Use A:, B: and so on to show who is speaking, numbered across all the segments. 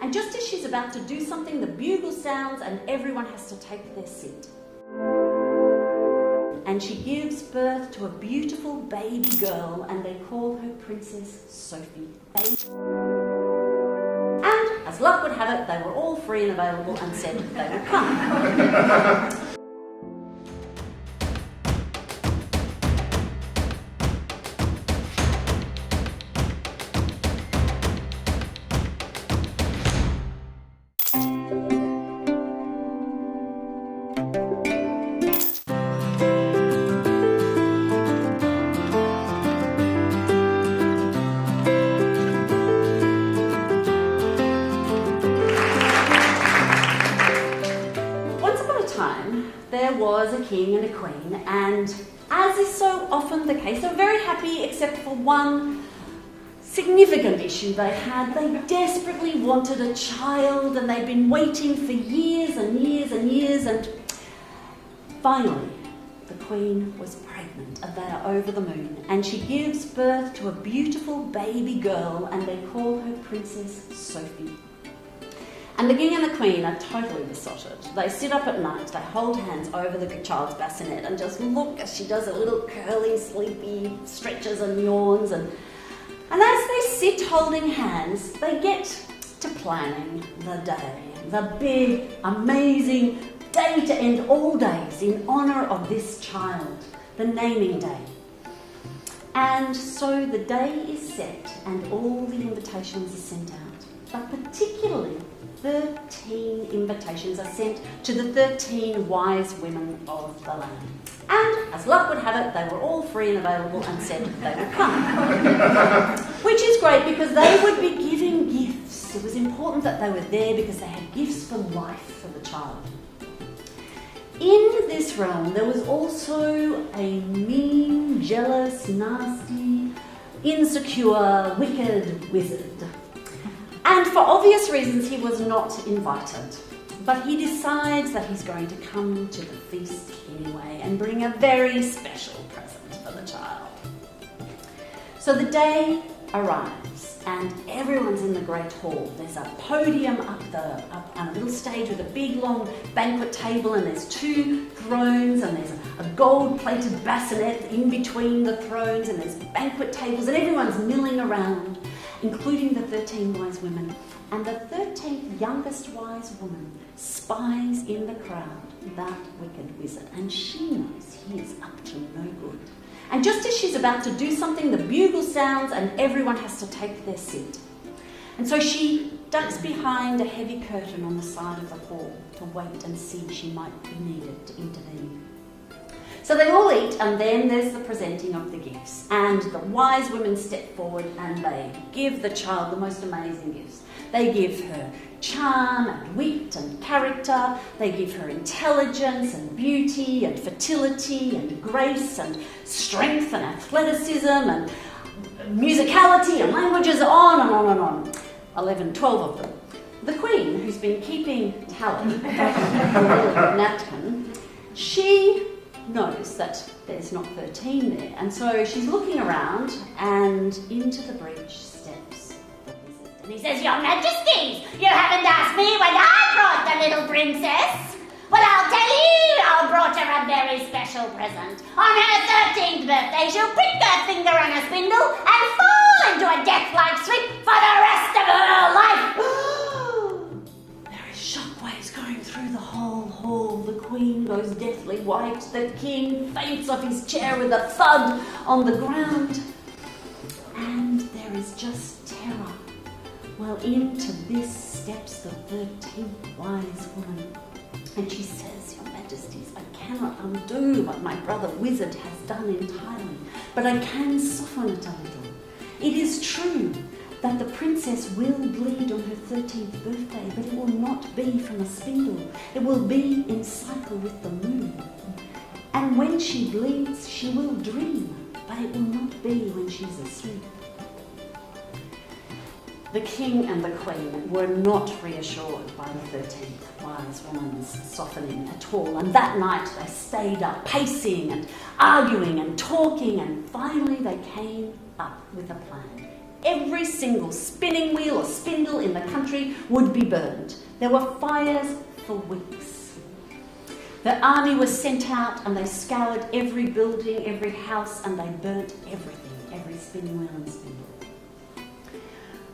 A: And just as she's about to do something, the bugle sounds and everyone has to take their seat. And she gives birth to a beautiful baby girl, and they call her Princess Sophie. And as luck would have it, they were all free and available and said they would come. There was a king and a queen, and as is so often the case, they were very happy except for one significant issue they had. They desperately wanted a child, and they'd been waiting for years and years and years, and finally the queen was pregnant, and they are over the moon, and she gives birth to a beautiful baby girl, and they call her Princess Sophie. And the king and the queen are totally besotted. They sit up at night, they hold hands over the child's bassinet and just look as she does her little curly, sleepy stretches and yawns. And as they sit holding hands, they get to planning the day. The big, amazing day to end all days in honour of this child, the naming day. And so the day is set and all the invitations are sent out, but particularly 13 invitations are sent to the 13 wise women of the land. And as luck would have it, they were all free and available and said they would come. Which is great because they would be giving gifts. It was important that they were there because they had gifts for life for the child. In this realm, there was also a mean, jealous, nasty, insecure, wicked wizard. And for obvious reasons, he was not invited. But he decides that he's going to come to the feast anyway and bring a very special present for the child. So the day arrives and everyone's in the great hall. There's a podium up on a little stage with a big long banquet table, and there's 2 thrones, and there's a gold-plated bassinet in between the thrones, and there's banquet tables, and everyone's milling around, including the 13 wise women. And the 13th youngest wise woman spies in the crowd that wicked wizard, and she knows he is up to no good. And just as she's about to do something, the bugle sounds and everyone has to take their seat. And so she ducks behind a heavy curtain on the side of the hall to wait and see if she might be needed to intervene. So they all eat, and then there's the presenting of the gifts. And the wise women step forward and they give the child the most amazing gifts. They give her charm and wit and character. They give her intelligence and beauty and fertility and grace and strength and athleticism and musicality and languages, on and on and on. 11, 12 of them. The queen, who's been keeping tally on her little napkin, she knows that there's not 13 there, and so she's looking around, and into the breach steps the wizard. And he says, "Your Majesties, you haven't asked me when I brought the little princess. Well, I'll tell you, I brought her a very special present. On her 13th birthday, she'll prick her finger on a spindle and fall into a death-like sleep for the rest of her life." There is shockwaves going through the whole hall. The queen goes deathly white. The king faints off his chair with a thud on the ground. And there is just terror. Well, into this steps the 13th wise woman. And she says, "Your Majesties, I cannot undo what my brother wizard has done entirely, but I can soften it a little. It is true that the princess will bleed on her 13th birthday, but it will not be from a spindle. It will be in cycle with the moon. And when she bleeds, she will dream, but it will not be when she's asleep." The king and the queen were not reassured by the 13th wise woman's softening at all, and that night they stayed up pacing and arguing and talking, and finally they came up with a plan. every single spinning wheel or spindle in the country would be burned. There were fires for weeks. The army was sent out and they scoured every building, every house, and they burnt everything, every spinning wheel and spindle.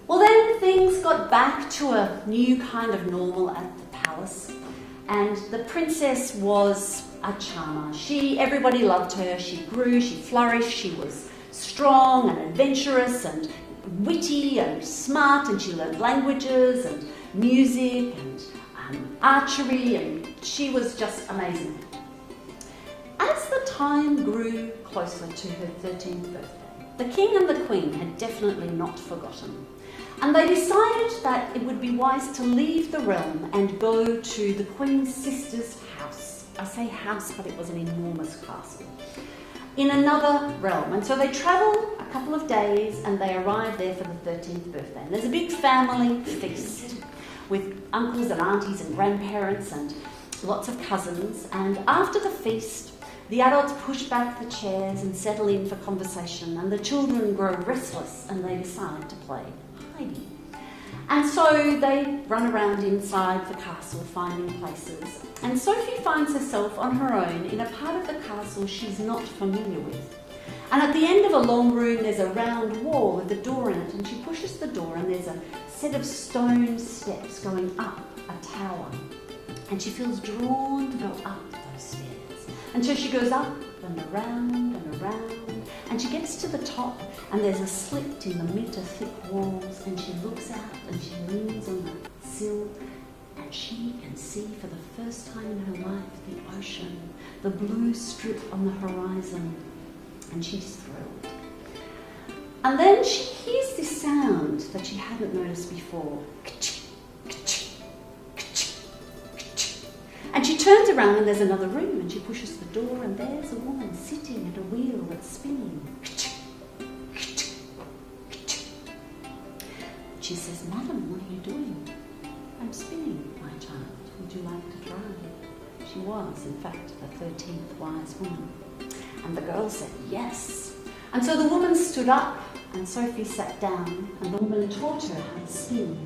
A: Well, then things got back to a new kind of normal at the palace, and the princess was a charmer. Everybody loved her. She grew, she flourished, she was strong and adventurous and witty and smart, and she learned languages and music and archery, and she was just amazing. As the time grew closer to her 13th birthday, the king and the queen had definitely not forgotten, and they decided that it would be wise to leave the realm and go to the queen's sister's house. I say house, but it was an enormous castle in another realm. And so they travel a couple of days and they arrive there for the 13th birthday. And there's a big family feast with uncles and aunties and grandparents and lots of cousins. And after the feast, the adults push back the chairs and settle in for conversation, and the children grow restless and they decide to play hidey. And so they run around inside the castle finding places. And Sophie finds herself on her own in a part of the castle she's not familiar with. And at the end of a long room there's a round wall with a door in it, and she pushes the door and there's a set of stone steps going up a tower. And she feels drawn to go up those stairs. And so she goes up and around and around, and she gets to the top and there's a slit in the metre-thick walls, and she looks out and she leans on the sill, and she can see for the first time in her life the ocean, the blue strip on the horizon, and she's thrilled. And then she hears this sound that she hadn't noticed before. And she turns around and there's another room, and she pushes the door and there's a woman sitting at a wheel that's spinning. She says, "Madam, what are you doing?" "I'm spinning, my child. Would you like to try?" She was, in fact, the 13th wise woman. And the girl said, "Yes." And so the woman stood up and Sophie sat down, and the woman taught her how to spin.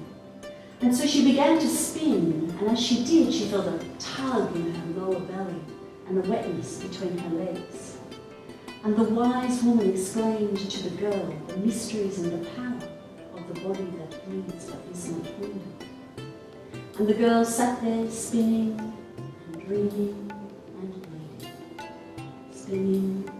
A: And so she began to spin, and as she did, she felt a tug in her lower belly and a wetness between her legs. And the wise woman explained to the girl the mysteries and the power of the body that bleeds but is not wounded. And the girl sat there spinning and dreaming and bleeding, spinning